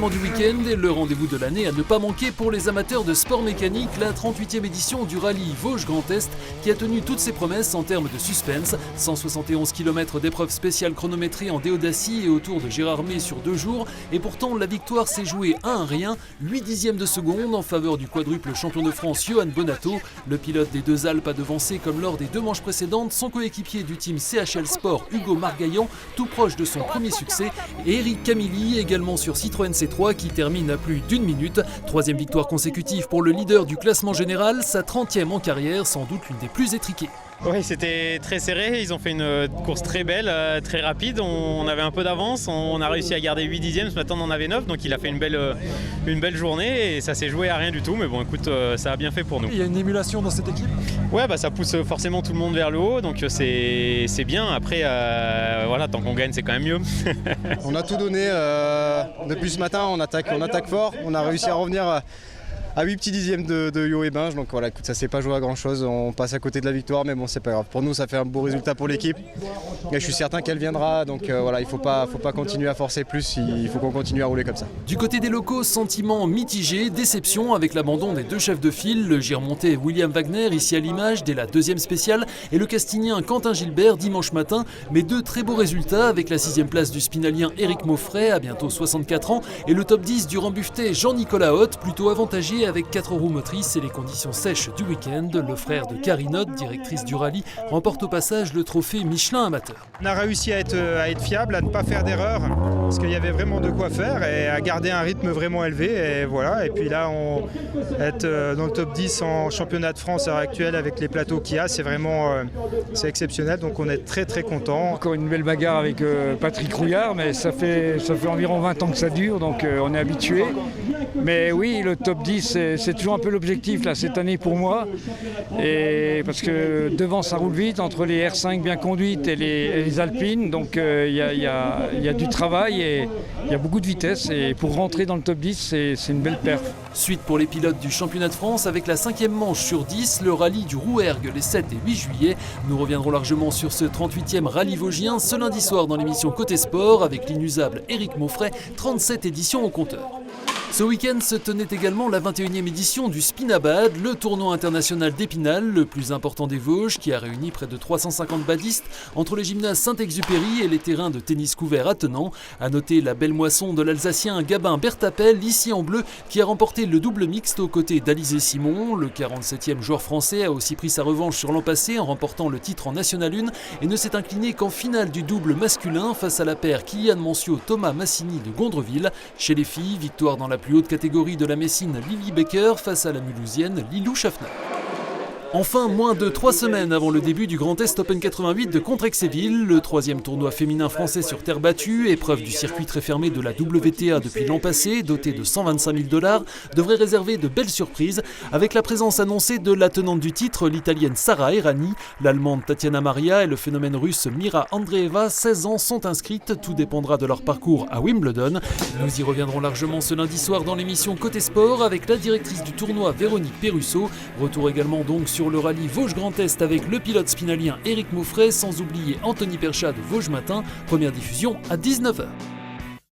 l'événement du week-end et le rendez-vous de l'année à ne pas manquer pour les amateurs de sport mécanique, la 38e édition du rallye Vosges Grand Est qui a tenu toutes ses promesses en termes de suspense. 171 km d'épreuves spéciales chronométrées en Déodacie et autour de Gérardmer sur 2 jours. Et pourtant, la victoire s'est jouée à un rien, 8 dixièmes de seconde en faveur du quadruple champion de France Johan Bonato. Le pilote des Deux Alpes a devancé, comme lors des 2 manches précédentes, son coéquipier du team CHL Sport Hugo Margaillan, tout proche de son premier succès, et Eric Camilli, également sur Citroën C3, qui termine à plus d'1 minute. 3e victoire consécutive pour le leader du classement général, sa 30e en carrière, sans doute l'une des plus étriquées. Oui, c'était très serré, ils ont fait une course très belle, très rapide, on avait un peu d'avance, on a réussi à garder 8 dixièmes, ce matin on en avait 9, donc il a fait une belle journée et ça s'est joué à rien du tout, mais bon écoute, ça a bien fait pour nous. Il y a une émulation dans cette équipe ? Ouais, ça pousse forcément tout le monde vers le haut, donc c'est bien, après voilà, tant qu'on gagne c'est quand même mieux. On a tout donné, depuis ce matin on attaque fort, on a réussi à revenir à 8 petits dixièmes de Yo et Binge, donc voilà, écoute, ça s'est pas joué à grand chose, on passe à côté de la victoire, mais bon c'est pas grave. Pour nous ça fait un beau résultat pour l'équipe et je suis certain qu'elle viendra, donc voilà, il faut pas continuer à forcer plus, il faut qu'on continue à rouler comme ça. Du côté des locaux, sentiment mitigé, déception avec l'abandon des 2 chefs de file, le Giremontais William Wagner ici à l'image dès la 2e spéciale et le Castinien Quentin Gilbert dimanche matin, mais 2 très beaux résultats avec la 6e place du Spinalien Éric Mauffret à bientôt 64 ans et le top 10 du Rambouillet Jean-Nicolas Hoth, plutôt avantagé avec 4 roues motrices et les conditions sèches du week-end. Le frère de Karine Hoth, directrice du rallye, remporte au passage le trophée Michelin Amateur. On a réussi à être fiable, à ne pas faire d'erreur, parce qu'il y avait vraiment de quoi faire et à garder un rythme vraiment élevé. Et voilà. Et puis là, être dans le top 10 en championnat de France à l'heure actuelle avec les plateaux qu'il y a, c'est vraiment c'est exceptionnel. Donc on est très très content. Encore une belle bagarre avec Patrick Rouillard, mais ça fait environ 20 ans que ça dure, donc on est habitué. Mais oui, le top 10, c'est toujours un peu l'objectif là, cette année pour moi. Et parce que devant, ça roule vite, entre les R5 bien conduites et les Alpines. Donc il y a du travail et il y a beaucoup de vitesse. Et pour rentrer dans le top 10, c'est une belle perf. Suite pour les pilotes du championnat de France avec la 5e manche sur 10, le rallye du Rouergue les 7 et 8 juillet. Nous reviendrons largement sur ce 38e rallye vosgien ce lundi soir dans l'émission Côté Sport avec l'inusable Éric Mauffret, 37 éditions au compteur. Ce week-end se tenait également la 21e édition du Spinabad, le tournoi international d'Épinal, le plus important des Vosges, qui a réuni près de 350 badistes entre les gymnases Saint-Exupéry et les terrains de tennis couvert attenants. À noter la belle moisson de l'Alsacien Gabin Bertapel, ici en bleu, qui a remporté le double mixte aux côtés d'Alizé Simon. Le 47e joueur français a aussi pris sa revanche sur l'an passé en remportant le titre en National 1 et ne s'est incliné qu'en finale du double masculin face à la paire Kylian Moncio-Thomas Massini de Gondreville. Chez les filles, victoire dans la plus haute catégorie de la Messine Lily Becker face à la Mulhousienne Lilou Schaffner. Enfin, moins de 3 semaines avant le début du Grand Est Open 88 de Contrexéville, le 3e tournoi féminin français sur terre battue, épreuve du circuit très fermé de la WTA depuis l'an passé, doté de 125 000 $, devrait réserver de belles surprises, avec la présence annoncée de la tenante du titre, l'italienne Sara Errani, l'allemande Tatiana Maria et le phénomène russe Mira Andreeva, 16 ans, sont inscrites, tout dépendra de leur parcours à Wimbledon. Nous y reviendrons largement ce lundi soir dans l'émission Côté Sport avec la directrice du tournoi Véronique Perrusso. Retour également donc sur le rallye Vosges Grand Est avec le pilote spinalien Éric Mauffret, sans oublier Anthony Perchat de Vosges Matin, première diffusion à 19h.